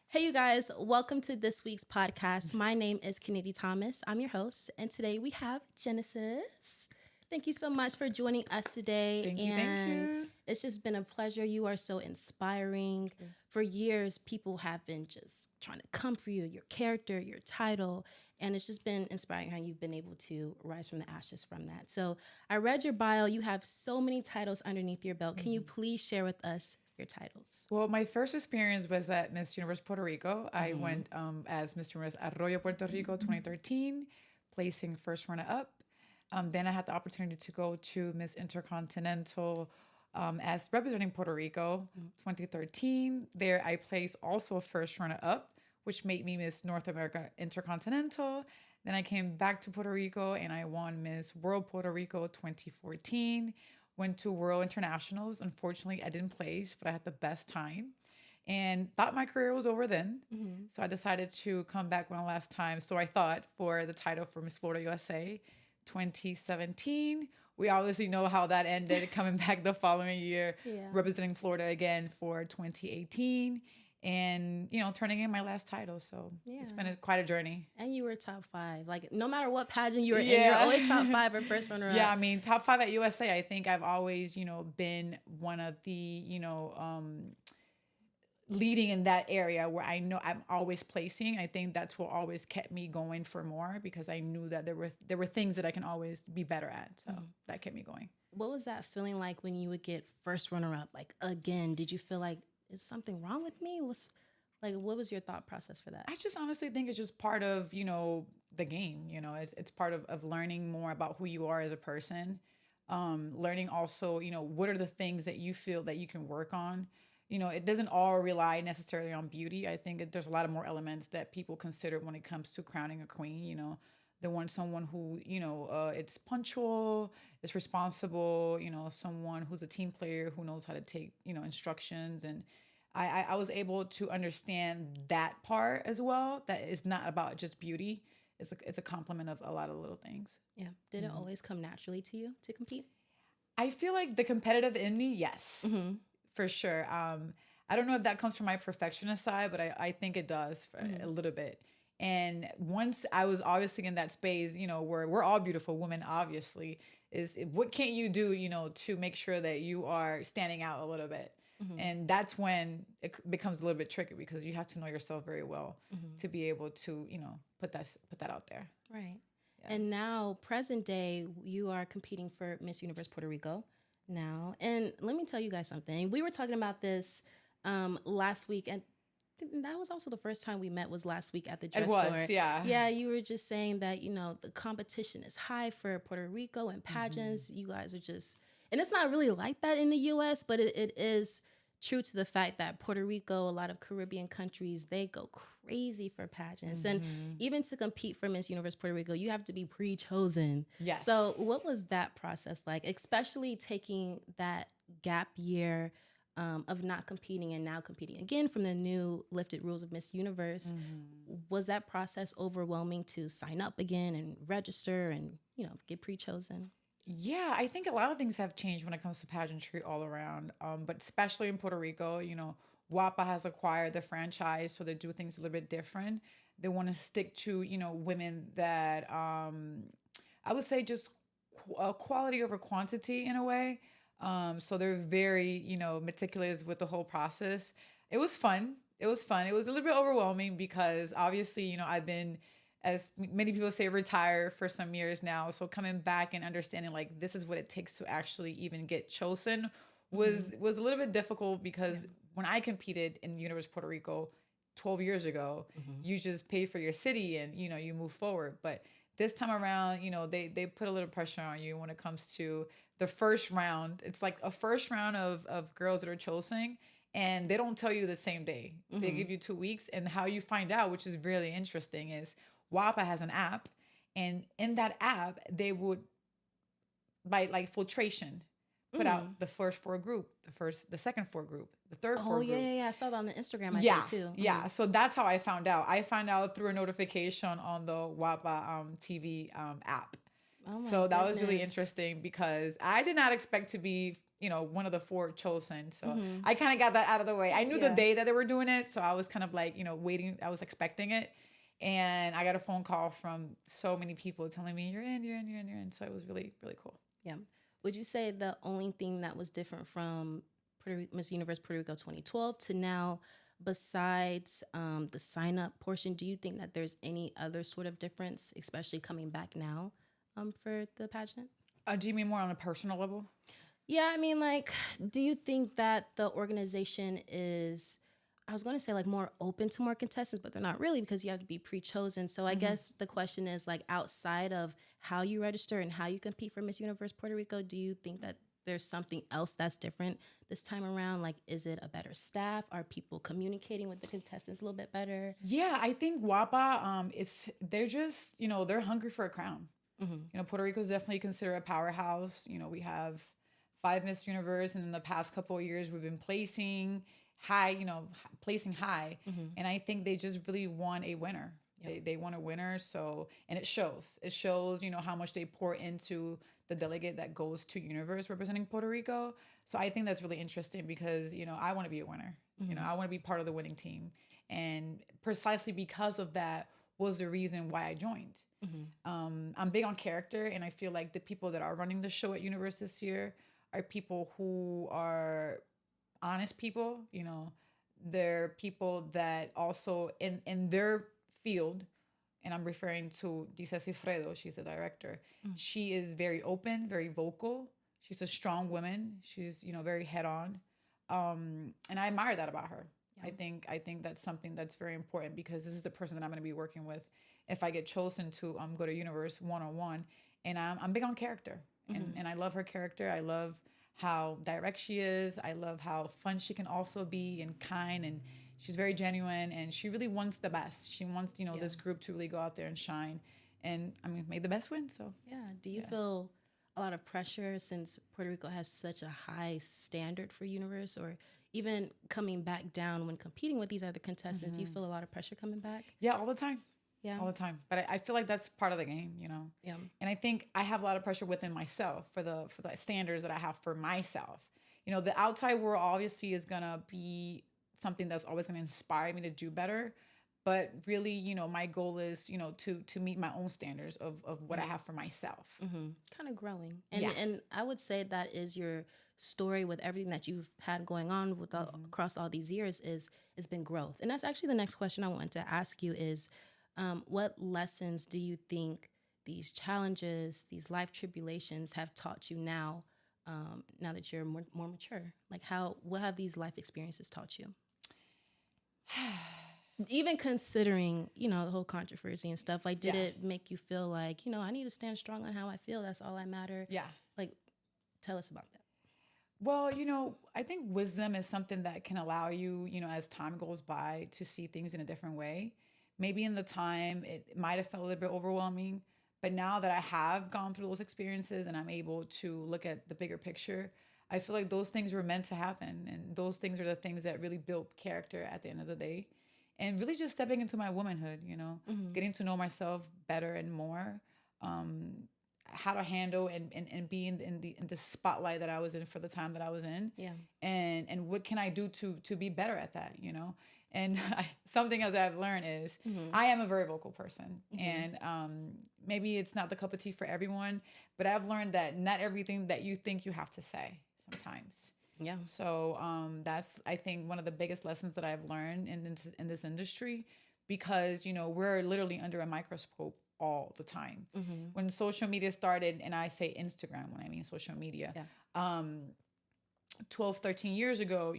Hey, you guys, welcome to this week's podcast. My name is Kennedy Thomas. I'm your host, and today we have Genesis. Thank you so much for joining us today. Thank you. It's just been a pleasure. You are so inspiring. For years, people have been just trying to come for you, your character, your title, and it's just been inspiring how you've been able to rise from the ashes from that. So I read your bio. You have so many titles underneath your belt. Can you please share with us your titles? Well, my first experience was at Miss Universe Puerto Rico. I went as Miss Universe Arroyo Puerto Rico 2013, placing first runner-up. Then I had the opportunity to go to Miss Intercontinental as representing Puerto Rico 2013. There I placed also first runner-up, which made me Miss North America Intercontinental. Then I came back to Puerto Rico and I won Miss World Puerto Rico 2014. Went to World Internationals. Unfortunately, I didn't place, but I had the best time and thought my career was over then. So I decided to come back one last time. So I thought for the title for Miss Florida USA 2017. We obviously know how that ended, coming back the following year, representing Florida again for 2018. And, turning in my last title. So it's been quite a journey. And you were top 5. Like, no matter what pageant you were in, you're always top 5 or first runner-up. Yeah, I mean, top 5 at USA. I think I've always, been one of the, leading in that area where I know I'm always placing. I think that's what always kept me going for more because I knew that there were things that I can always be better at. So that kept me going. What was that feeling like when you would get first runner-up? Like, again, did you feel like, is something wrong with me? What was your thought process for that? I just honestly think it's just part of, the game, it's part of learning more about who you are as a person. Learning also, what are the things that you feel that you can work on? It doesn't all rely necessarily on beauty. I think there's a lot of more elements that people consider when it comes to crowning a queen, They want someone who, it's punctual, is responsible, someone who's a team player who knows how to take, instructions. And I was able to understand that part as well. That is not about just beauty. It's a complement of a lot of little things. Yeah. Did it always come naturally to you to compete? I feel like the competitive in me, yes, for sure. I don't know if that comes from my perfectionist side, but I think it does for a little bit. And once I was obviously in that space, where we're all beautiful women, obviously, is what can't you do, to make sure that you are standing out a little bit. And that's when it becomes a little bit tricky because you have to know yourself very well to be able to, put that out there. Right. Yeah. And now, present day, you are competing for Miss Universe Puerto Rico now. And let me tell you guys something. We were talking about this last week, and that was also the first time we met was last week at the dress store. It was, yeah. Yeah, you were just saying that, the competition is high for Puerto Rico and pageants. You guys are just, and it's not really like that in the U.S., but it is true to the fact that Puerto Rico, a lot of Caribbean countries, they go crazy for pageants. And even to compete for Miss Universe Puerto Rico, you have to be pre-chosen. Yes. So what was that process like, especially taking that gap year of not competing and now competing again from the new lifted rules of Miss Universe? Was that process overwhelming to sign up again and register and, get pre-chosen? Yeah, I think a lot of things have changed when it comes to pageantry all around, but especially in Puerto Rico, WAPA has acquired the franchise, so they do things a little bit different. They want to stick to, women that I would say just quality over quantity in a way. So they're very, meticulous with the whole process. It was fun. It was a little bit overwhelming because obviously, I've been, as many people say, retired for some years now. So coming back and understanding like this is what it takes to actually even get chosen was a little bit difficult because when I competed in Universe Puerto Rico 12 years ago, you just pay for your city and, you move forward. But this time around, they put a little pressure on you when it comes to the first round. It's like a first round of girls that are chosen, and they don't tell you the same day. They give you 2 weeks. And how you find out, which is really interesting, is WAPA has an app, and in that app, they would, by like filtration, put out the first 4 group, the second 4 group, the third 4 group. Oh, yeah. I saw that on the Instagram, I think, too. Yeah. So that's how I found out. I found out through a notification on the WAPA TV app. Oh, so that goodness. was really interesting because I did not expect to be one of the 4 chosen. So I kind of got that out of the way. I knew the day that they were doing it. So I was kind of like, waiting. I was expecting it. And I got a phone call from so many people telling me, you're in, you're in, you're in, you're in. So it was really, really cool. Yeah. Would you say the only thing that was different from Miss Universe Puerto Rico 2012 to now, besides the sign up portion, do you think that there's any other sort of difference, especially coming back now for the pageant? Do you mean more on a personal level? Yeah, I mean, like, do you think that the organization is, I was going to say, like, more open to more contestants, but they're not really, because you have to be pre-chosen. So I guess the question is, like, outside of how you register and how you compete for Miss Universe Puerto Rico, do you think that there's something else that's different this time around? Like, is it a better staff? Are people communicating with the contestants a little bit better? Yeah, I think WAPA, they're just, they're hungry for a crown. Puerto Rico is definitely considered a powerhouse. We have 5 Miss Universe, and in the past couple of years, we've been placing high. And I think they just really want a winner. Yep. They want a winner. So, and it shows. It shows, how much they pour into the delegate that goes to Universe representing Puerto Rico. So I think that's really interesting because, I want to be a winner. I want to be part of the winning team. And precisely because of that was the reason why I joined. I'm big on character, and I feel like the people that are running the show at Universe this year are people who are honest people. They're people that also in their field, and I'm referring to Dice Cifredo, she's the director. She is very open, very vocal. She's a strong woman. She's, very head on. And I admire that about her. Yeah. I think that's something that's very important, because this is the person that I'm going to be working with if I get chosen to go to Universe 101. And I'm big on character, and I love her character. I love how direct she is. I love how fun she can also be, and kind, and she's very genuine, and she really wants the best. She wants, this group to really go out there and shine. And I mean, may the best win. So yeah. Do you feel a lot of pressure, since Puerto Rico has such a high standard for Universe, or even coming back down when competing with these other contestants? Do you feel a lot of pressure coming back? Yeah, all the time. Yeah, all the time. But I feel like that's part of the game, Yeah. And I think I have a lot of pressure within myself for the standards that I have for myself. The outside world obviously is gonna be something that's always gonna inspire me to do better. But really, my goal is, to meet my own standards of what I have for myself. Kind of growing. And I would say that is your story with everything that you've had going on with across all these years has been growth. And that's actually the next question I wanted to ask you is, what lessons do you think these challenges, these life tribulations have taught you now, now that you're more mature? Like, what have these life experiences taught you? Even considering, the whole controversy and stuff, like, did it make you feel like, I need to stand strong on how I feel? That's all that matters. Yeah. Like, tell us about that. Well, I think wisdom is something that can allow you, as time goes by, to see things in a different way. Maybe in the time it might have felt a little bit overwhelming, but now that I have gone through those experiences and I'm able to look at the bigger picture, I feel like those things were meant to happen. And those things are the things that really build character at the end of the day. And really just stepping into my womanhood, getting to know myself better and more, how to handle and be in the spotlight that I was in for the time that I was in. Yeah. And what can I do to be better at that, And something as I've learned is I am a very vocal person. And maybe it's not the cup of tea for everyone, but I've learned that not everything that you think you have to say sometimes. Yeah. So that's, I think, one of the biggest lessons that I've learned in this industry, because, we're literally under a microscope all the time. When social media started, and I say Instagram when I mean social media, 12, 13 years ago,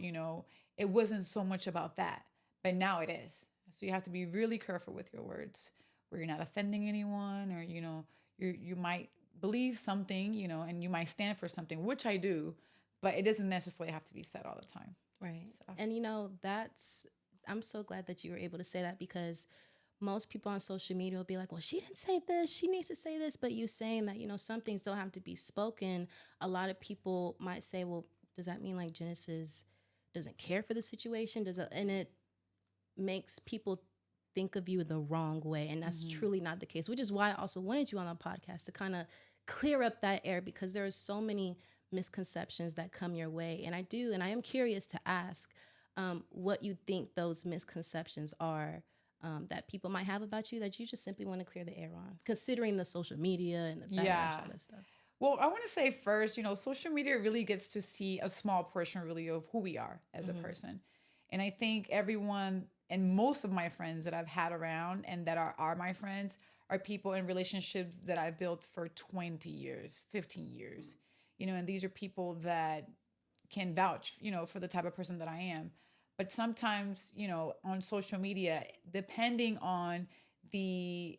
it wasn't so much about that. But now it is. So you have to be really careful with your words, where you're not offending anyone, or, you might believe something, and you might stand for something, which I do, but it doesn't necessarily have to be said all the time. Right. So. And, I'm so glad that you were able to say that, because most people on social media will be like, well, she didn't say this, she needs to say this. But you saying that, some things don't have to be spoken. A lot of people might say, well, does that mean like Genesis doesn't care for the situation? And it makes people think of you the wrong way. And that's truly not the case, which is why I also wanted you on the podcast, to kind of clear up that air, because there are so many misconceptions that come your way. And I am curious to ask what you think those misconceptions are that people might have about you that you just simply want to clear the air on, considering the social media and the backlash, Yeah. all that stuff. Well, I want to say first, social media really gets to see a small portion really of who we are as a person. And I think everyone and most of my friends that I've had around and that are my friends are people in relationships that I've built for 20 years, 15 years. And these are people that can vouch, for the type of person that I am. But sometimes, on social media, depending on the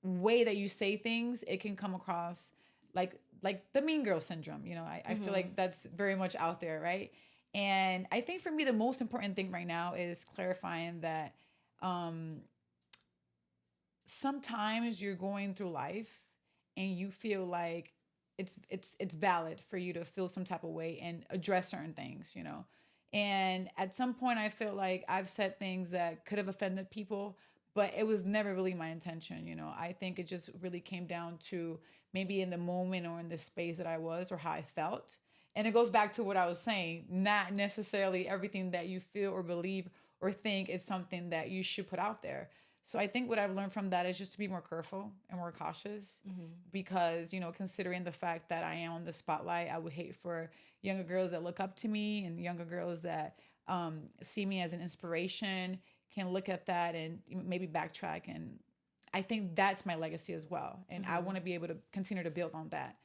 way that you say things, it can come across like the mean girl syndrome. I feel like that's very much out there, right? And I think for me, the most important thing right now is clarifying that sometimes you're going through life and you feel like it's valid for you to feel some type of way and address certain things. And at some point, I feel like I've said things that could have offended people, but it was never really my intention. I think it just really came down to maybe in the moment or in the space that I was or how I felt. And it goes back to what I was saying, not necessarily everything that you feel or believe or think is something that you should put out there. So I think what I've learned from that is just to be more careful and more cautious because, considering the fact that I am on the spotlight, I would hate for younger girls that look up to me and younger girls that see me as an inspiration can look at that and maybe backtrack. And I think that's my legacy as well. And I want to be able to continue to build on that.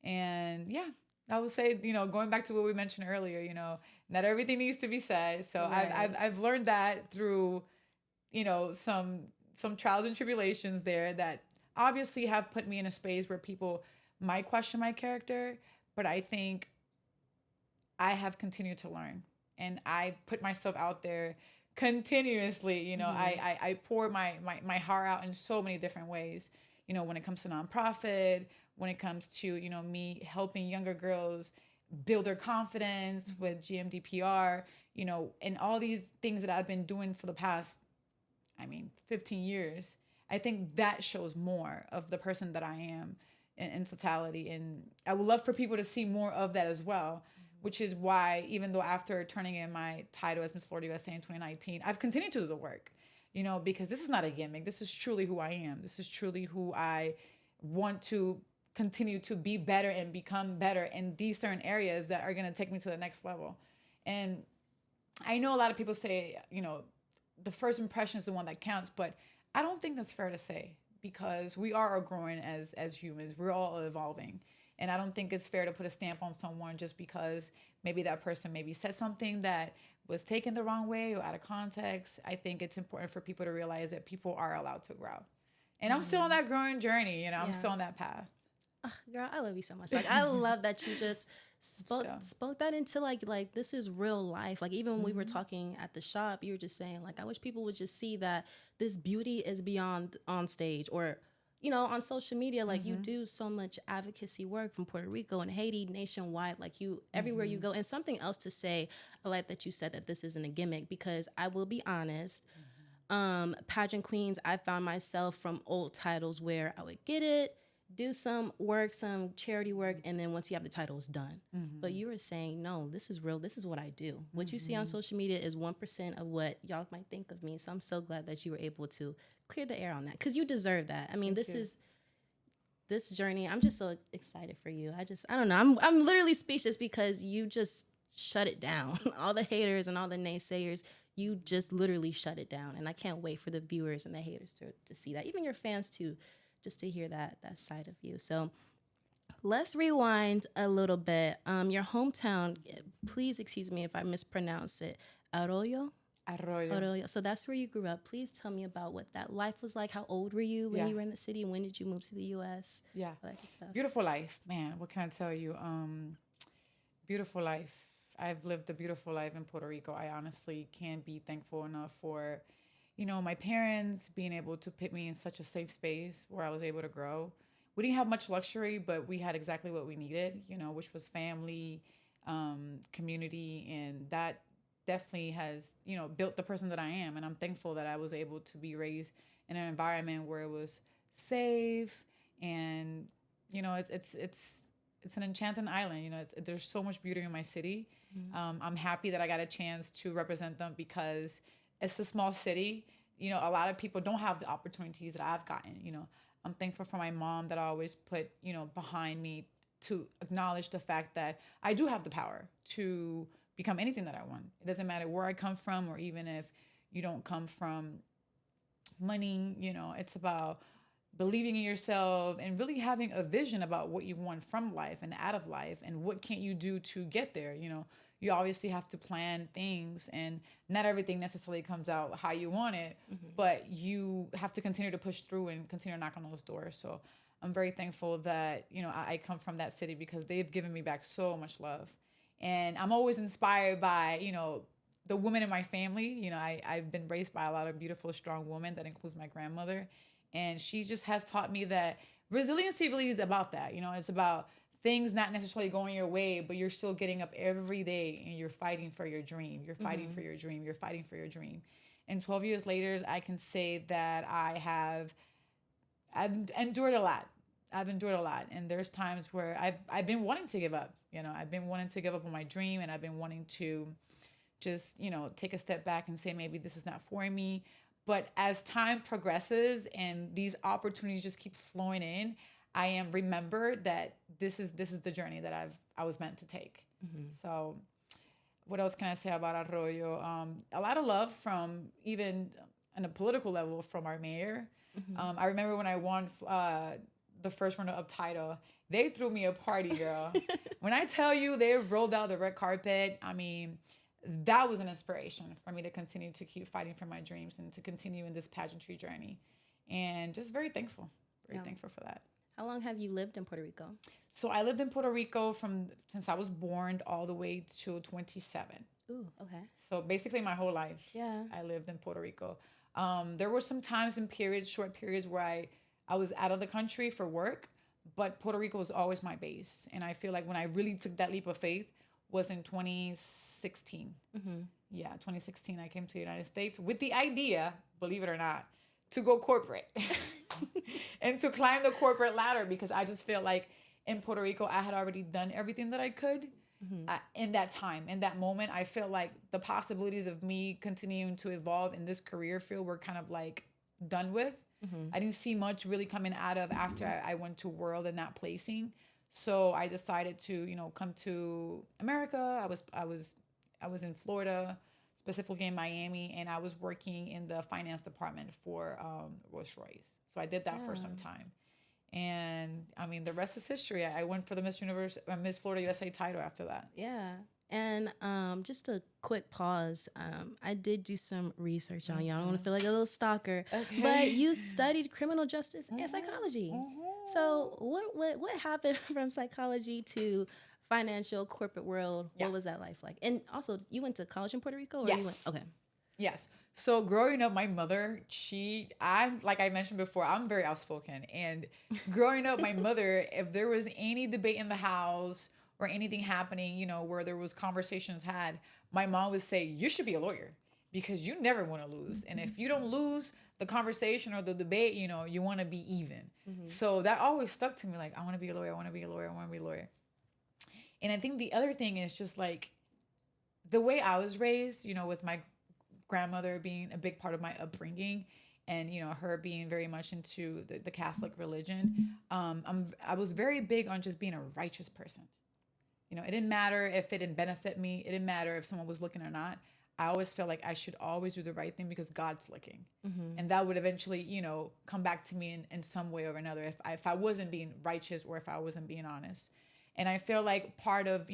And yeah, I would say, going back to what we mentioned earlier, not everything needs to be said. So Right. I've learned that through, some trials and tribulations there that obviously have put me in a space where people might question my character, but I think I have continued to learn and I put myself out there continuously. I pour my heart out in so many different ways, when it comes to nonprofit, when it comes to, me helping younger girls build their confidence with GMDPR, and all these things that I've been doing for the past 15 years. I think that shows more of the person that I am in totality. And I would love for people to see more of that as well, which is why, even though after turning in my title as Miss Florida USA in 2019, I've continued to do the work, because this is not a gimmick. This is truly who I am. This is truly who I want to continue to be better and become better in these certain areas that are going to take me to the next level. And I know a lot of people say, the first impression is the one that counts, but I don't think that's fair to say because we are growing as humans. We're all evolving. And I don't think it's fair to put a stamp on someone just because maybe that person maybe said something that was taken the wrong way or out of context. I think it's important for people to realize that people are allowed to grow. And I'm still on that growing journey, I'm still on that path. Girl, I love you so much. Like, I love that you just spoke that into like this is real life. Like, even when we were talking at the shop, you were just saying like, I wish people would just see that this beauty is beyond on stage or on social media. Like, you do so much advocacy work from Puerto Rico and Haiti, nationwide, like you everywhere you go. And something else to say, I like that you said that this isn't a gimmick, because I will be honest, pageant queens, I found myself from old titles where I would get it, do some work, some charity work, and then once you have the title, it's done. But you were saying, no, this is real. This is what I do. What you see on social media is 1% of what y'all might think of me. So I'm so glad that you were able to clear the air on that, because you deserve that. I mean, this journey. I'm just so excited for you. I don't know. I'm literally speechless because you just shut it down. All the haters and all the naysayers, you just literally shut it down. And I can't wait for the viewers and the haters to see that. Even your fans too, just to hear that side of you. So let's rewind a little bit. Your hometown, please excuse me if I mispronounce it, Arroyo? Arroyo. So that's where you grew up. Please tell me about what that life was like. How old were you when you were in the city? When did you move to the U.S.? Yeah. All that good stuff. Beautiful life, man. What can I tell you? Beautiful life. I've lived a beautiful life in Puerto Rico. I honestly can't be thankful enough for, my parents being able to put me in such a safe space where I was able to grow. We didn't have much luxury, but we had exactly what we needed, which was family, community, and that definitely has, built the person that I am. And I'm thankful that I was able to be raised in an environment where it was safe and, it's it's an enchanting island. There's so much beauty in my city. I'm happy that I got a chance to represent them because it's a small city. A lot of people don't have the opportunities that I've gotten. I'm thankful for my mom that I always put, behind me to acknowledge the fact that I do have the power to become anything that I want. It doesn't matter where I come from, or even if you don't come from money, it's about believing in yourself and really having a vision about what you want from life and out of life, and what can you do to get there. You obviously have to plan things, and not everything necessarily comes out how you want it, but you have to continue to push through and continue to knock on those doors. So I'm very thankful that, I come from that city, because they've given me back so much love. And I'm always inspired by, the women in my family. I've been raised by a lot of beautiful, strong women. That includes my grandmother. And she just has taught me that resiliency really is about that. It's about things not necessarily going your way, but you're still getting up every day and you're fighting for your dream. You're fighting for your dream. You're fighting for your dream. And 12 years later, I can say that I've endured a lot. I've endured a lot. And there's times where I've been wanting to give up. I've been wanting to give up on my dream, and I've been wanting to just, take a step back and say, maybe this is not for me. But as time progresses and these opportunities just keep flowing in, I am remembered that this is the journey that I was meant to take. So what else can I say about Arroyo? A lot of love from, even on a political level, from our mayor. I remember when I won the first round of title, they threw me a party, girl. When I tell you they rolled out the red carpet, I mean, that was an inspiration for me to continue to keep fighting for my dreams and to continue in this pageantry journey. And just very thankful for that. How long have you lived in Puerto Rico? So I lived in Puerto Rico since I was born all the way to 27. Ooh, okay. So basically my whole life, I lived in Puerto Rico. There were some times and short periods where I was out of the country for work, but Puerto Rico was always my base. And I feel like when I really took that leap of faith was in 2016. Yeah, 2016, I came to the United States with the idea, believe it or not, to go corporate and to climb the corporate ladder, because I just feel like in Puerto Rico, I had already done everything that I could in that time, in that moment. I feel like the possibilities of me continuing to evolve in this career field were kind of like done with. I didn't see much really coming out of after I went to World and not placing. So I decided to, come to America. I was in Florida, specifically in Miami, and I was working in the finance department for Rolls-Royce. So I did that for some time. And I mean, the rest is history. I went for the Miss Florida USA title after that. Yeah. And just a quick pause. I did do some research on you. I don't want to feel like a little stalker, but you studied criminal justice and psychology. So what happened from psychology to financial corporate world? What was that life like? And also, you went to college in Puerto Rico? Or Yes. So growing up, my mother, I'm like I mentioned before, I'm very outspoken. And growing up, my mother, if there was any debate in the house or anything happening, where there was conversations had, my mom would say, you should be a lawyer because you never want to lose. And if you don't lose the conversation or the debate, you want to be even. So that always stuck to me. Like, I want to be a lawyer. I want to be a lawyer. I want to be a lawyer. And I think the other thing is just like the way I was raised, with my grandmother being a big part of my upbringing, and her being very much into the Catholic religion. I was very big on just being a righteous person. It didn't matter if it didn't benefit me. It didn't matter if someone was looking or not. I always felt like I should always do the right thing because God's looking. And that would eventually, come back to me in some way or another if I wasn't being righteous or if I wasn't being honest. And I feel like part of,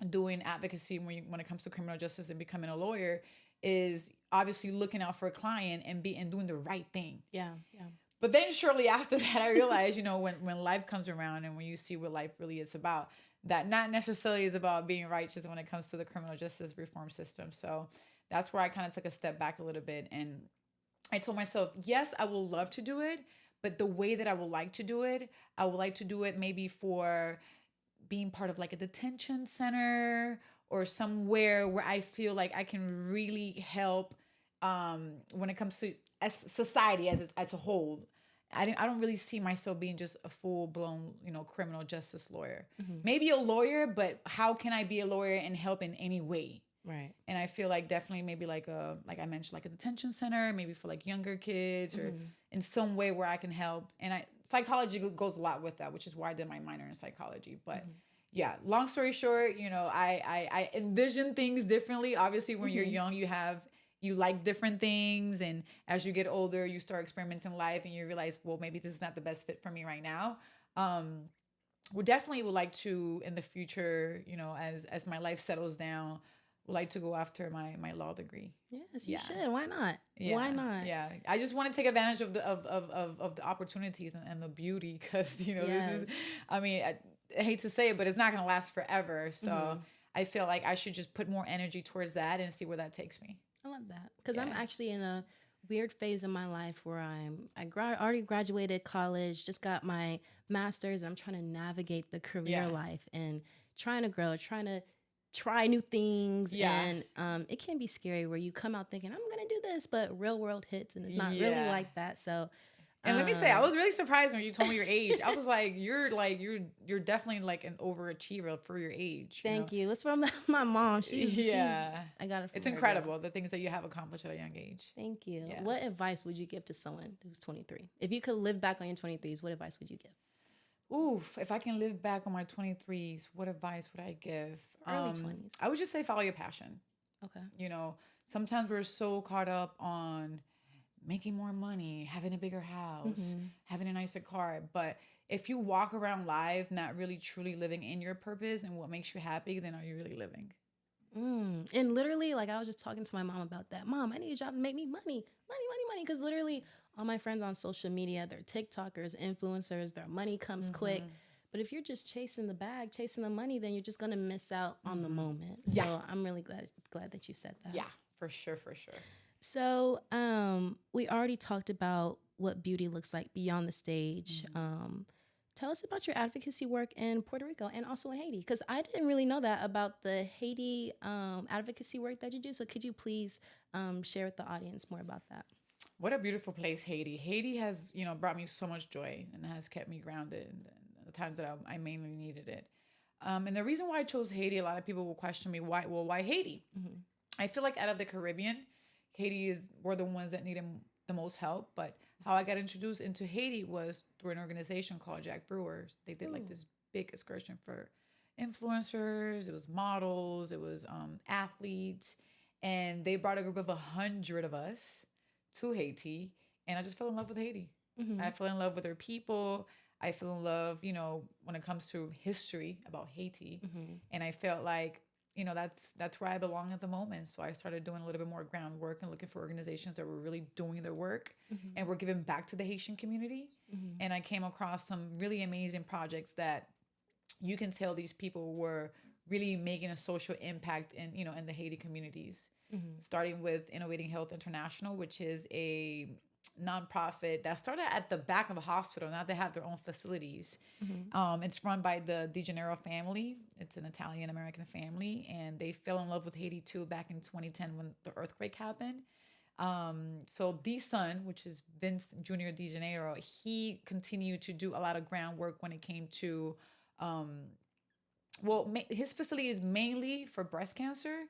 doing advocacy when it comes to criminal justice and becoming a lawyer is obviously looking out for a client and doing the right thing. Yeah. But then shortly after that, I realized, when life comes around and when you see what life really is about, that not necessarily is about being righteous when it comes to the criminal justice reform system. So that's where I kind of took a step back a little bit. And I told myself, yes, I will love to do it, but the way that I would like to do it, I would like to do it maybe for being part of like a detention center or somewhere where I feel like I can really help when it comes to society as a whole. I don't really see myself being just a full blown, criminal justice lawyer. Maybe a lawyer, but how can I be a lawyer and help in any way? Right. And I feel like definitely maybe like I mentioned, like a detention center, maybe for like younger kids or in some way where I can help. And psychology goes a lot with that, which is why I did my minor in psychology. But yeah, long story short, I envision things differently. Obviously, when you're young, you like different things. And as you get older, you start experimenting in life and you realize, well, maybe this is not the best fit for me right now. We definitely would like to in the future, as my life settles down, would like to go after my law degree. Yes, you should. Why not? Yeah. Why not? Yeah. I just want to take advantage of the opportunities and the beauty because, this is, I hate to say it, but it's not going to last forever. So I feel like I should just put more energy towards that and see where that takes me. I love that because I'm actually in a weird phase in my life where already graduated college, just got my master's. I'm trying to navigate the career life and trying to grow, trying to try new things. And it can be scary where you come out thinking, I'm going to do this, but real world hits and it's not really like that. So, and let me say, I was really surprised when you told me your age. I was like, you're definitely like an overachiever for your age. Thank you. It's from my mom. She's I got it from It's her, incredible, the things that you have accomplished at a young age. Thank you. Yeah. What advice would you give to someone who's 23? If you could live back on your 23s, what advice would you give? Oof, if I can live back on my 23s, what advice would I give? Early 20s. I would just say follow your passion. Okay. Sometimes we're so caught up on making more money, having a bigger house, having a nicer car. But if you walk around life not really truly living in your purpose and what makes you happy, then are you really living? And literally, like I was just talking to my mom about that. Mom, I need a job to make me money. Because literally all my friends on social media, they're TikTokers, influencers, their money comes quick. But if you're just chasing the bag, chasing the money, then you're just going to miss out on the moment. So I'm really glad that you said that. Yeah, for sure. So we already talked about what beauty looks like beyond the stage. Tell us about your advocacy work in Puerto Rico and also in Haiti, because I didn't really know that about the Haiti advocacy work that you do. So could you please share with the audience more about that? What a beautiful place, Haiti. Haiti has, brought me so much joy and has kept me grounded in the times that I mainly needed it. And the reason why I chose Haiti, a lot of people will question me, why Haiti? I feel like out of the Caribbean, Haiti were the ones that needed the most help. But how I got introduced into Haiti was through an organization called Jack Brewers. They did like this big excursion for influencers. It was models. It was athletes. And they brought a group of 100 of us to Haiti. And I just fell in love with Haiti. I fell in love with their people. I fell in love, when it comes to history about Haiti. And I felt like, that's where I belong at the moment. So I started doing a little bit more groundwork and looking for organizations that were really doing their work and were giving back to the Haitian community. And I came across some really amazing projects that you can tell these people were really making a social impact in the Haiti communities. Starting with Innovating Health International, which is a nonprofit that started at the back of a hospital. Now they have their own facilities. It's run by the De Janeiro family. It's an Italian-American family. And they fell in love with Haiti too back in 2010 when the earthquake happened. So the son, which is Vince Jr. De Janeiro, he continued to do a lot of groundwork when it came to, his facility is mainly for breast cancer.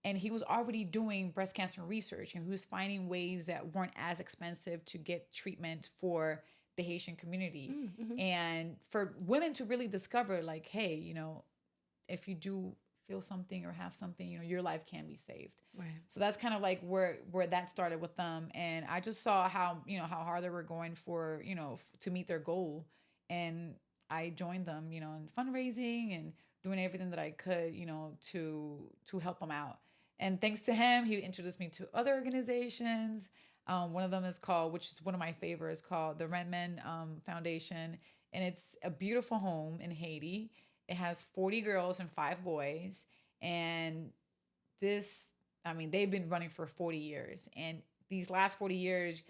And he was already doing breast cancer research, and he was finding ways that weren't as expensive to get treatment for the Haitian community. And for women to really discover like, hey, if you do feel something or have something, your life can be saved. Right. So that's kind of like where that started with them. And I just saw how hard they were going for, to meet their goal. And I joined them, in fundraising and doing everything that I could, to help them out. And thanks to him, he introduced me to other organizations. One of them is called, which is one of my favorites, called the Redman Foundation. And it's a beautiful home in Haiti. It has 40 girls and 5 boys. And they've been running for 40 years. And these last 40 years,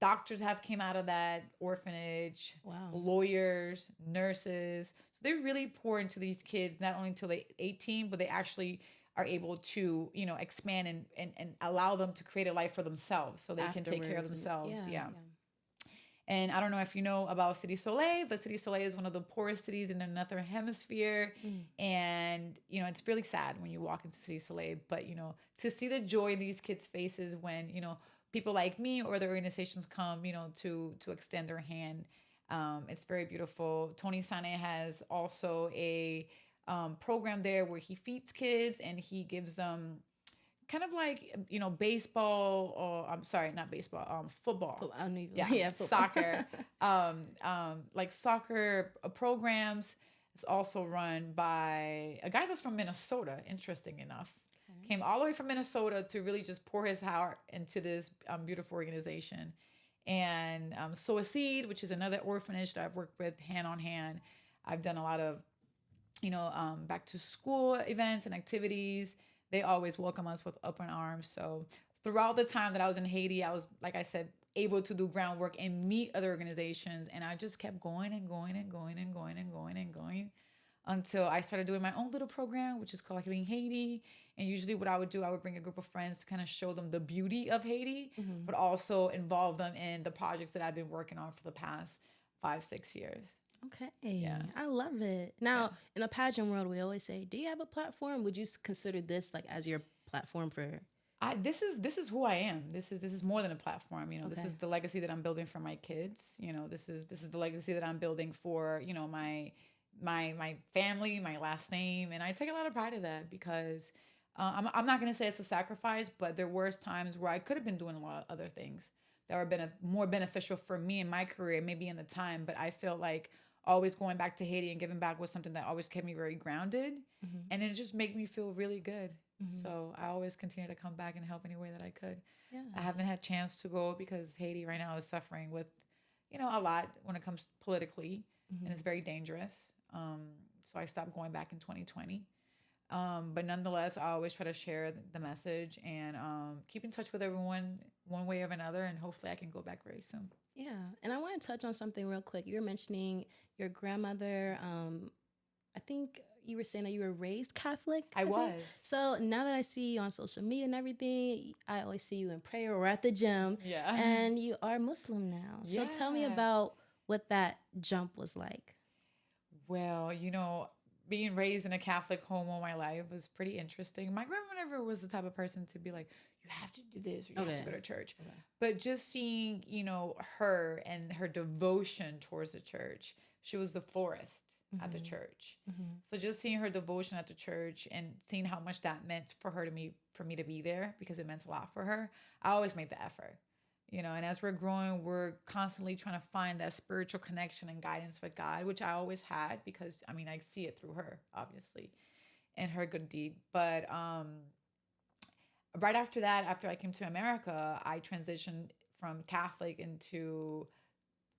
doctors have came out of that orphanage, lawyers, nurses. So they really pour into these kids, not only until they're 18, but they actually are able to, expand and allow them to create a life for themselves so they can take care of themselves. And I don't know if you know about City Soleil, but City Soleil is one of the poorest cities in the Northern Hemisphere. And, you know, it's really sad when you walk into City Soleil. But, you know, to see the joy in these kids' faces when, you know, people like me or other organizations come, you know, to extend their hand, it's very beautiful. Tony Sane has also a program there where he feeds kids and he gives them kind of like, you know, baseball, or I'm sorry, not baseball, football. Yeah, football. Soccer, like soccer programs. It's also run by a guy that's from Minnesota, interesting enough. Came all the way from Minnesota to really just pour his heart into this beautiful organization. And Sow a Seed, which is another orphanage that I've worked with hand on hand. I've done a lot of, you know, back to school events and activities. They always welcome us with open arms. So throughout the time that I was in Haiti, I was, like I said, able to do groundwork and meet other organizations. And I just kept going and going and going and going and going and going until I started doing my own little program, which is called Healing Haiti. And usually what I would do, I would bring a group of friends to kind of show them the beauty of Haiti, but also involve them in the projects that I've been working on for the past 5-6 years. Okay. Yeah. I love it. Now, in the pageant world, we always say, do you have a platform? Would you consider this like as your platform for... This is who I am. This is more than a platform. You know, this is the legacy that I'm building for my kids. You know, this is the legacy that I'm building for, you know, my family, my last name. And I take a lot of pride in that because I'm not going to say it's a sacrifice, but there were times where I could have been doing a lot of other things that were more beneficial for me in my career, maybe in the time. But I felt like always going back to Haiti and giving back was something that always kept me very grounded. And it just made me feel really good. So I always continue to come back and help any way that I could. Yes. I haven't had a chance to go because Haiti right now is suffering with, you know, a lot when it comes politically, and it's very dangerous. So I stopped going back in 2020. But nonetheless, I always try to share the message and keep in touch with everyone one way or another. And hopefully I can go back very soon. Yeah. And I want to touch on something real quick. You were mentioning your grandmother. I think you were saying that you were raised Catholic. I was. So now that I see you on social media and everything, I always see you in prayer or at the gym. Yeah. And you are Muslim now. So tell me about what that jump was like. Well, you know, being raised in a Catholic home all my life was pretty interesting. My grandma never was the type of person to be like, you have to do this or you have to go to church. But just seeing, you know, her and her devotion towards the church. She was the florist at the church. So just seeing her devotion at the church and seeing how much that meant for me to be there, because it meant a lot for her, I always made the effort. You know, and as we're growing, we're constantly trying to find that spiritual connection and guidance with God, which I always had because, I mean, I see it through her, obviously, and her good deed. But right after that, after I came to America, I transitioned from Catholic into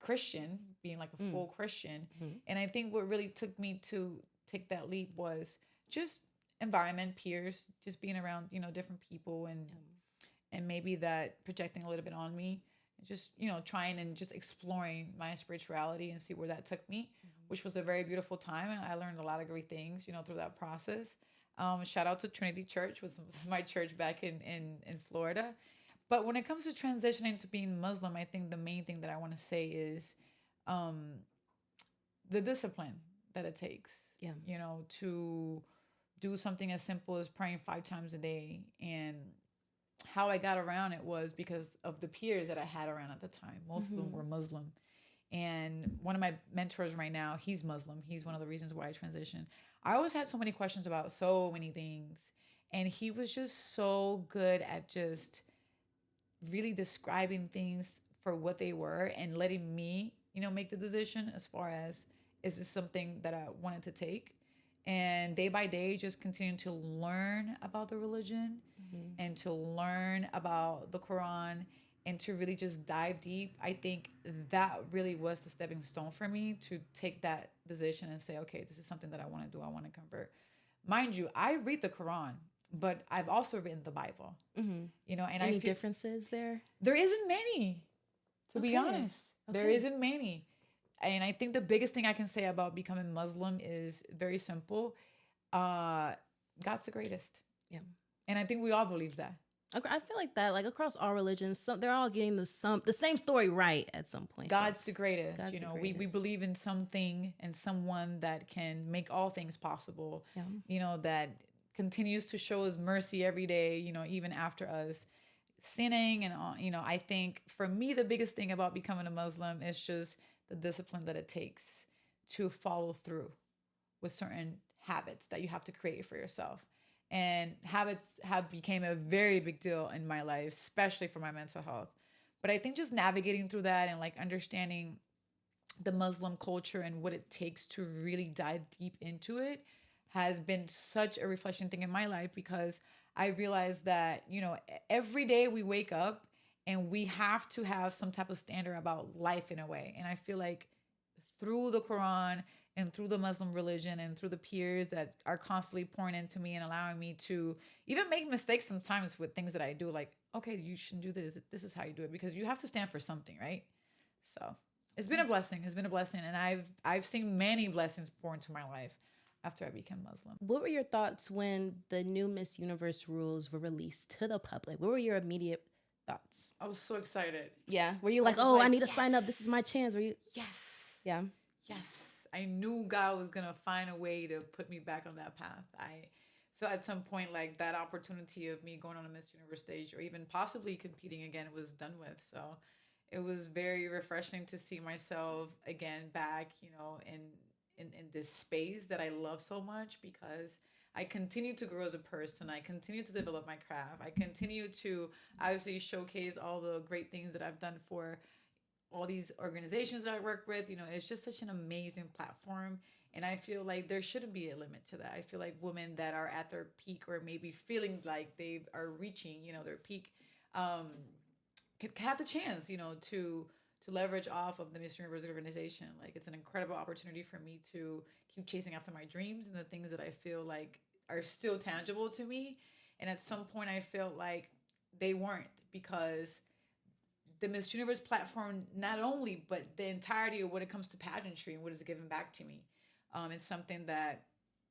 Christian, being like a full Christian. And I think what really took me to take that leap was just environment, peers, just being around, you know, different people and maybe that projecting a little bit on me, just, you know, trying and just exploring my spirituality and see where that took me, which was a very beautiful time. And I learned a lot of great things, you know, through that process. Shout out to Trinity Church, was my church back in Florida. But when it comes to transitioning to being Muslim, I think the main thing that I want to say is the discipline that it takes, you know, to do something as simple as praying 5 times a day. And how I got around it was because of the peers that I had around at the time. Most of them were Muslim. And one of my mentors right now, he's Muslim. He's one of the reasons why I transitioned. I always had so many questions about so many things. And he was just so good at just really describing things for what they were and letting me, you know, make the decision as far as, is this something that I wanted to take? And day by day, just continuing to learn about the religion and to learn about the Quran and to really just dive deep. I think that really was the stepping stone for me to take that decision and say, okay, this is something that I want to do. I want to convert. Mind you, I read the Quran, but I've also written the Bible. You know, and any differences there? There isn't many, to be honest. There isn't many. And I think the biggest thing I can say about becoming Muslim is very simple. God's the greatest. Yeah. And I think we all believe that. I feel like that, like across all religions, they're all getting the same story right at some point. So God's the greatest. God's the We greatest. believe in something and someone that can make all things possible. Yeah. That continues to show us mercy every day, even after us sinning and all. I think for me the biggest thing about becoming a Muslim is just the discipline that it takes to follow through with certain habits that you have to create for yourself. And habits have became a very big deal in my life, especially for my mental health. But I think just navigating through that and like understanding the Muslim culture and what it takes to really dive deep into it has been such a reflection thing in my life, because I realized that, every day we wake up and we have to have some type of standard about life in a way. And I feel like through the Quran and through the Muslim religion and through the peers that are constantly pouring into me and allowing me to even make mistakes sometimes with things that I do, like, okay, you shouldn't do this. This is how you do it, because you have to stand for something, right? So it's been a blessing. It's been a blessing. And I've seen many blessings pour into my life after I became Muslim. What were your thoughts when the new Miss Universe rules were released to the public? What were your immediate thoughts? I was so excited. Yeah. Were you like, oh, I need to sign up. This is my chance. Were you? Yes. Yeah. Yes. I knew God was going to find a way to put me back on that path. I felt at some point like that opportunity of me going on a Miss Universe stage or even possibly competing again was done with. So it was very refreshing to see myself again back, in this space that I love so much, because I continue to grow as a person. I continue to develop my craft. I continue to obviously showcase all the great things that I've done for all these organizations that I work with. It's just such an amazing platform. And I feel like there shouldn't be a limit to that. I feel like women that are at their peak or maybe feeling like they are reaching, their peak, can have the chance, to leverage off of the Miss Universe organization. Like, it's an incredible opportunity for me to keep chasing after my dreams and the things that I feel like are still tangible to me. And at some point I felt like they weren't, because the Miss Universe platform, not only, but the entirety of what it comes to pageantry and what is given back to me, it's something that,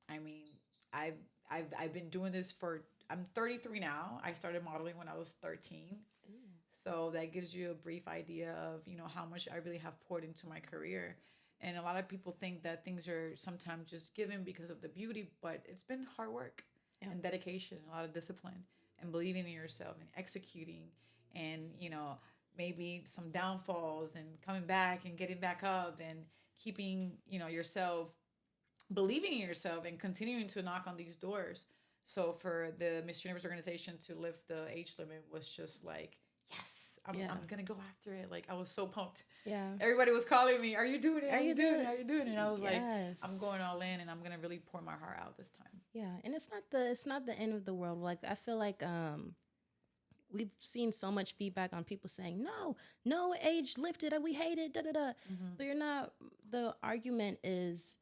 I mean, I've, I've been doing this for, I'm 33 now. I started modeling when I was 13. So that gives you a brief idea of, how much I really have poured into my career. And a lot of people think that things are sometimes just given because of the beauty, but it's been hard work and dedication, a lot of discipline and believing in yourself and executing and, maybe some downfalls and coming back and getting back up and keeping, yourself, believing in yourself and continuing to knock on these doors. So for the Miss Universe organization to lift the age limit was just like, yes, I'm going to go after it. Like, I was so pumped. Yeah. Everybody was calling me, are you doing it? Are you doing it? Are you doing it? And I was like, Yes. I'm going all in and I'm going to really pour my heart out this time. Yeah. And it's not the end of the world. Like, I feel like we've seen so much feedback on people saying, no age lifted, we hate it, da da da. But you're not, the argument is,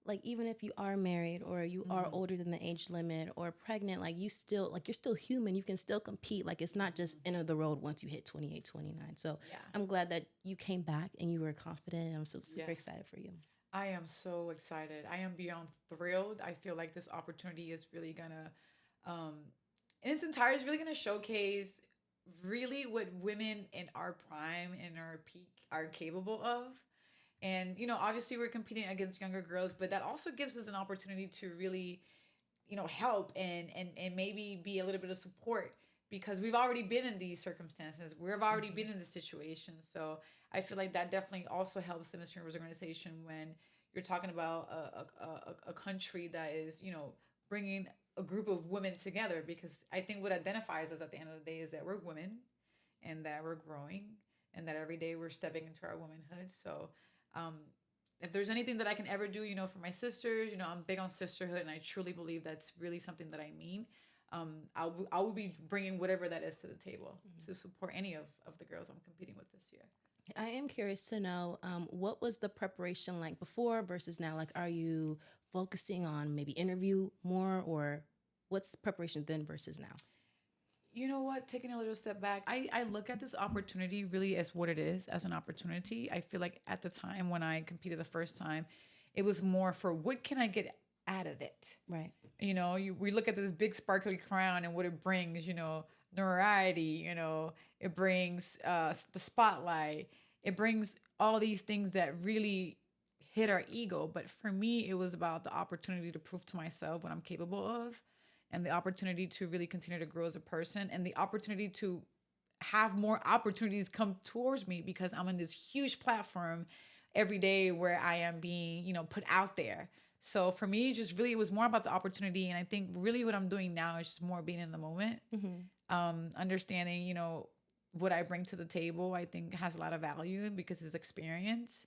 like, even if you are married or you are older than the age limit or pregnant, like, you're still human. You can still compete. Like, it's not just end of the road once you hit 28, 29. So I'm glad that you came back and you were confident. I'm so super excited for you. I am so excited. I am beyond thrilled. I feel like this opportunity is really gonna, in its entirety, is really gonna showcase really what women in our prime and our peak are capable of. And, obviously we're competing against younger girls, but that also gives us an opportunity to really, help and maybe be a little bit of support, because we've already been in these circumstances. We've already been in this situation. So I feel like that definitely also helps the Miss Universe organization when you're talking about a country that is, bringing a group of women together, because I think what identifies us at the end of the day is that we're women and that we're growing and that every day we're stepping into our womanhood. So, if there's anything that I can ever do, for my sisters, I'm big on sisterhood, and I truly believe that's really something that I mean. I will be bringing whatever that is to the table to support any of the girls I'm competing with this year. I am curious to know, what was the preparation like before versus now? Like, are you focusing on maybe interview more, or what's preparation then versus now? You know what? Taking a little step back, I look at this opportunity really as what it is, as an opportunity. I feel like at the time when I competed the first time, it was more for what can I get out of it? Right. We look at this big sparkly crown and what it brings, notoriety, you know, it brings the spotlight, it brings all these things that really hit our ego. But for me, it was about the opportunity to prove to myself what I'm capable of, and the opportunity to really continue to grow as a person, and the opportunity to have more opportunities come towards me because I'm in this huge platform every day where I am being, you know, put out there. So for me, just really, it was more about the opportunity. And I think really what I'm doing now is just more being in the moment, understanding, you know, what I bring to the table, I think has a lot of value because it's experience,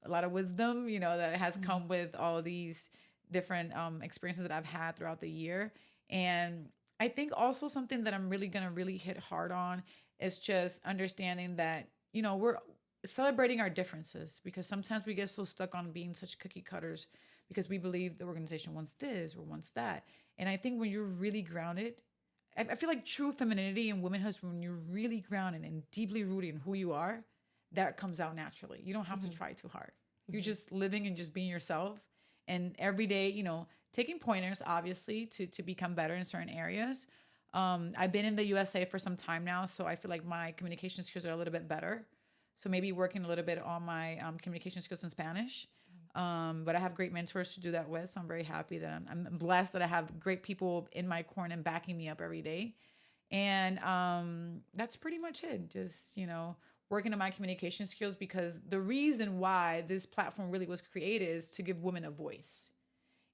a lot of wisdom, you know, that has come with all of these different experiences that I've had throughout the year. And I think also something that I'm really going to really hit hard on is just understanding that, you know, we're celebrating our differences, because sometimes we get so stuck on being such cookie cutters because we believe the organization wants this or wants that. And I think when you're really grounded, I feel like true femininity and womanhood, when you're really grounded and deeply rooted in who you are, that comes out naturally. You don't have to try too hard. You're just living and just being yourself. And every day, you know, taking pointers, obviously, to become better in certain areas. I've been in the USA for some time now, so I feel like my communication skills are a little bit better. So maybe working a little bit on my communication skills in Spanish. But I have great mentors to do that with. So I'm very happy that I'm blessed that I have great people in my corner and backing me up every day. And that's pretty much it. Just, you know, working on my communication skills, because the reason why this platform really was created is to give women a voice.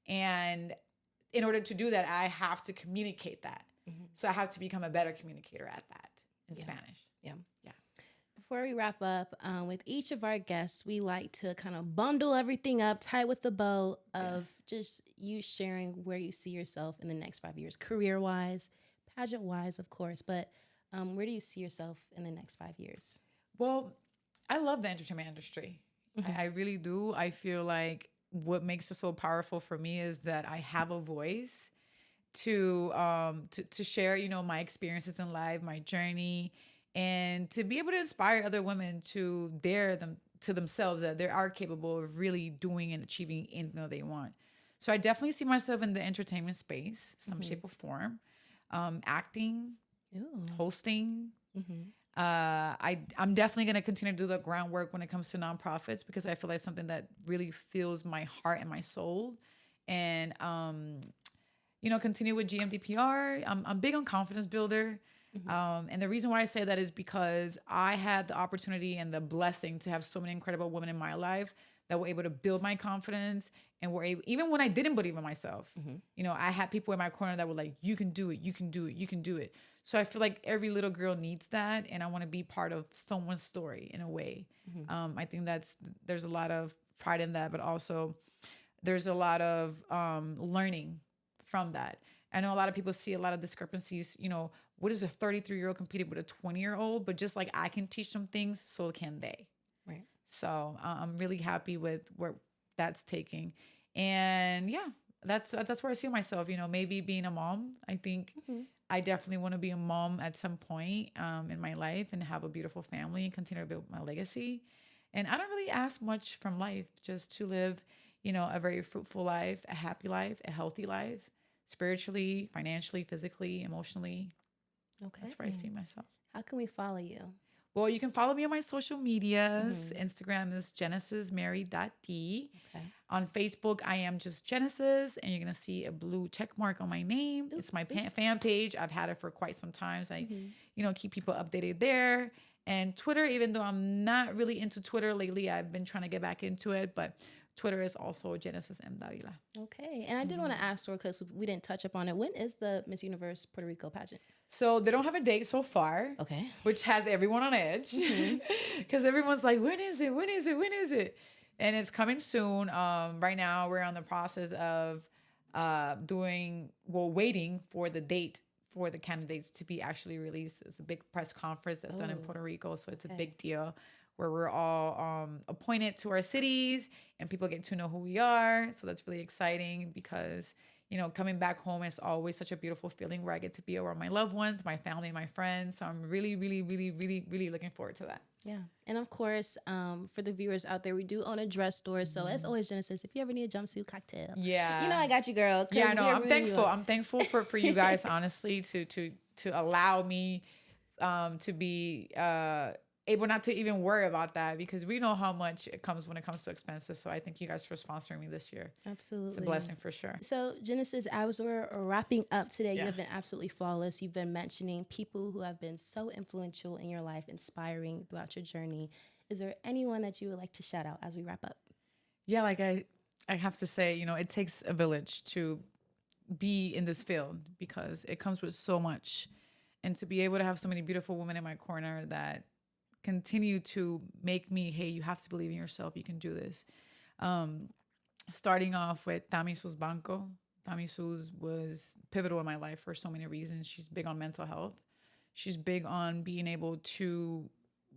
And in order to do that, I have to communicate that. So I have to become a better communicator at that in Spanish. Yeah. Before we wrap up, with each of our guests, we like to kind of bundle everything up, tie with the bow of just you sharing where you see yourself in the next 5 years, career-wise, pageant-wise, of course. But where do you see yourself in the next 5 years? Well, I love the entertainment industry. I really do. I feel like what makes it so powerful for me is that I have a voice to share, you know, my experiences in life, my journey, and to be able to inspire other women to dare them to themselves that they are capable of really doing and achieving anything that they want. So I definitely see myself in the entertainment space, some shape or form, acting, hosting. I'm definitely going to continue to do the groundwork when it comes to nonprofits, because I feel like something that really fills my heart and my soul. And, you know, continue with GMDPR. I'm big on confidence builder. And the reason why I say that is because I had the opportunity and the blessing to have so many incredible women in my life that were able to build my confidence, and were able, even when I didn't believe in myself, you know, I had people in my corner that were like, you can do it, you can do it, you can do it. So I feel like every little girl needs that. And I want to be part of someone's story in a way. I think there's a lot of pride in that, but also there's a lot of learning from that. I know a lot of people see a lot of discrepancies, you know, what is a 33-year-old competing with a 20-year-old? But just like I can teach them things, so can they. Right. So I'm really happy with where that's taking. And yeah, that's where I see myself, you know, maybe being a mom. I think I definitely want to be a mom at some point in my life and have a beautiful family and continue to build my legacy. And I don't really ask much from life, just to live, you know, a very fruitful life, a happy life, a healthy life, spiritually, financially, physically, emotionally. Okay. That's where I see myself. How can we follow you? Well, you can follow me on my social medias. Instagram is genesismary.d. Okay. On Facebook, I am just Genesis, and you're going to see a blue check mark on my name. It's my fan page. I've had it for quite some time. So I, you know, keep people updated there. And Twitter, even though I'm not really into Twitter lately, I've been trying to get back into it, but Twitter is also Genesis M. Dávila. Okay. And I did want to ask her, because we didn't touch upon it, when is the Miss Universe Puerto Rico pageant? So they don't have a date so far. Okay. Which has everyone on edge. Because everyone's like, when is it? When is it? When is it? And it's coming soon. Right now, we're on the process of waiting for the date for the candidates to be actually released. It's a big press conference that's done in Puerto Rico. So it's a big deal, where we're all appointed to our cities and people get to know who we are. So that's really exciting, because, you know, coming back home is always such a beautiful feeling, where I get to be around my loved ones, my family, my friends. So I'm really, really, really, really, really looking forward to that. Yeah. And of course, for the viewers out there, we do own a dress store. So as always, Genesis, if you ever need a jumpsuit cocktail, yeah, you know I got you, girl. Yeah, no, I'm thankful. I'm thankful for you guys, honestly, to to allow me to be able not to even worry about that, because we know how much it comes when it comes to expenses. So I thank you guys for sponsoring me this year. Absolutely. It's a blessing for sure. So Genesis, as we're wrapping up today, Yeah. you have been absolutely flawless. You've been mentioning people who have been so influential in your life, inspiring throughout your journey. Is there anyone that you would like to shout out as we wrap up? Yeah, like I have to say, you know, it takes a village to be in this field, because it comes with so much. And to be able to have so many beautiful women in my corner that continue to make me, hey, you have to believe in yourself. You can do this. Starting off with Tamisus Banco. Tamisus was pivotal in my life for so many reasons. She's big on mental health. She's big on being able to,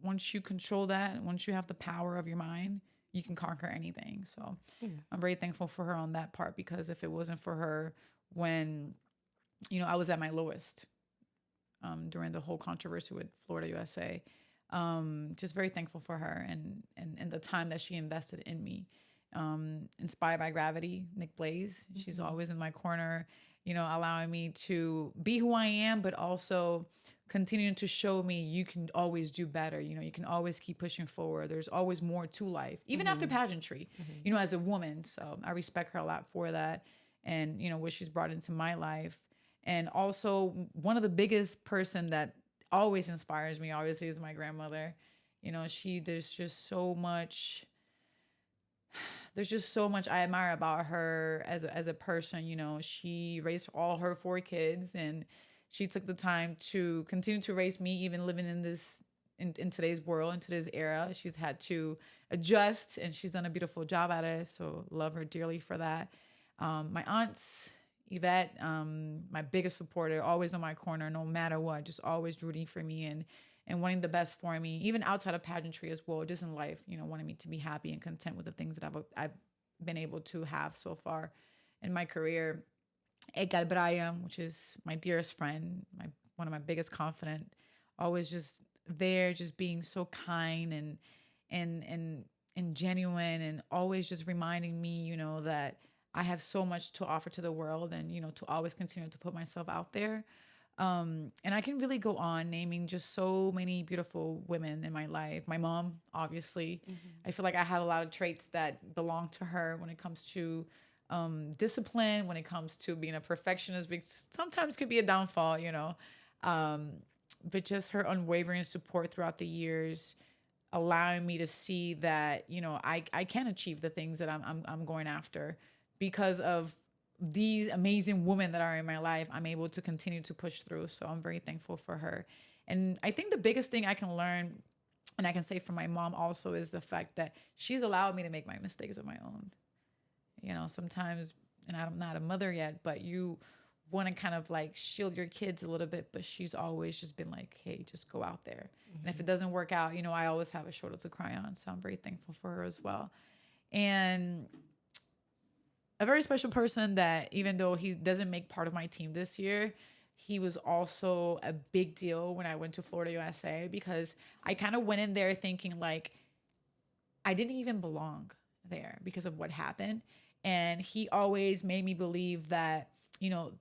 once you control that, once you have the power of your mind, you can conquer anything. So I'm very thankful for her on that part, because if it wasn't for her when, you know, I was at my lowest during the whole controversy with Florida USA, just very thankful for her and the time that she invested in me. Inspired by Gravity, Nick Blaze. She's always in my corner, you know, allowing me to be who I am, but also continuing to show me you can always do better. You know, you can always keep pushing forward. There's always more to life, even after pageantry, you know, as a woman. So I respect her a lot for that, and, you know, what she's brought into my life. And also one of the biggest person that always inspires me, obviously, is my grandmother. You know, there's just so much I admire about her as a person. You know, she raised all her 4 kids, and she took the time to continue to raise me, even living in this, in today's world, in today's era. She's had to adjust, and she's done a beautiful job at it. So love her dearly for that. My aunts, Yvette, my biggest supporter, always on my corner, no matter what, just always rooting for me and wanting the best for me, even outside of pageantry as well, just in life, you know, wanting me to be happy and content with the things that I've been able to have so far in my career. Edgar Bryan, which is my dearest friend, one of my biggest confidant, always just there, just being so kind and genuine, and always just reminding me, you know, that I have so much to offer to the world, and, you know, to always continue to put myself out there. And I can really go on naming just so many beautiful women in my life. My mom, obviously, I feel like I have a lot of traits that belong to her when it comes to discipline, when it comes to being a perfectionist, because sometimes could be a downfall, you know. But just her unwavering support throughout the years, allowing me to see that, you know, I can achieve the things that I'm going after. Because of these amazing women that are in my life, I'm able to continue to push through. So I'm very thankful for her. And I think the biggest thing I can learn, and I can say for my mom also, is the fact that she's allowed me to make my mistakes of my own. You know, sometimes, and I'm not a mother yet, but you want to kind of like shield your kids a little bit, but she's always just been like, hey, just go out there. And if it doesn't work out, you know, I always have a shoulder to cry on. So I'm very thankful for her as well. And a very special person that, even though he doesn't make part of my team this year, he was also a big deal when I went to Florida USA, because I kind of went in there thinking like I didn't even belong there because of what happened. And he always made me believe that, you know,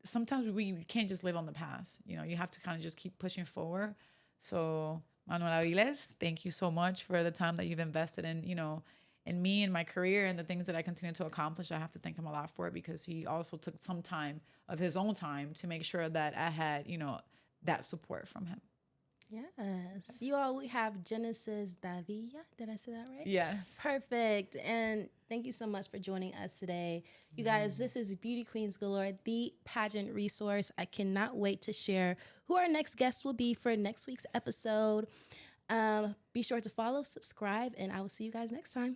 sometimes we can't just live on the past. You know, you have to kind of just keep pushing forward. So Manuel Aviles, thank you so much for the time that you've invested in, you know, in me and my career and the things that I continue to accomplish. I have to thank him a lot for it, because he also took some time of his own time to make sure that I had, you know, that support from him. Yes. You all, we have Genesis Dávila. Did I say that right? Yes. Perfect. And thank you so much for joining us today. You guys, this is Beauty Queens Galore, the pageant resource. I cannot wait to share who our next guest will be for next week's episode. Be sure to follow, subscribe, and I will see you guys next time.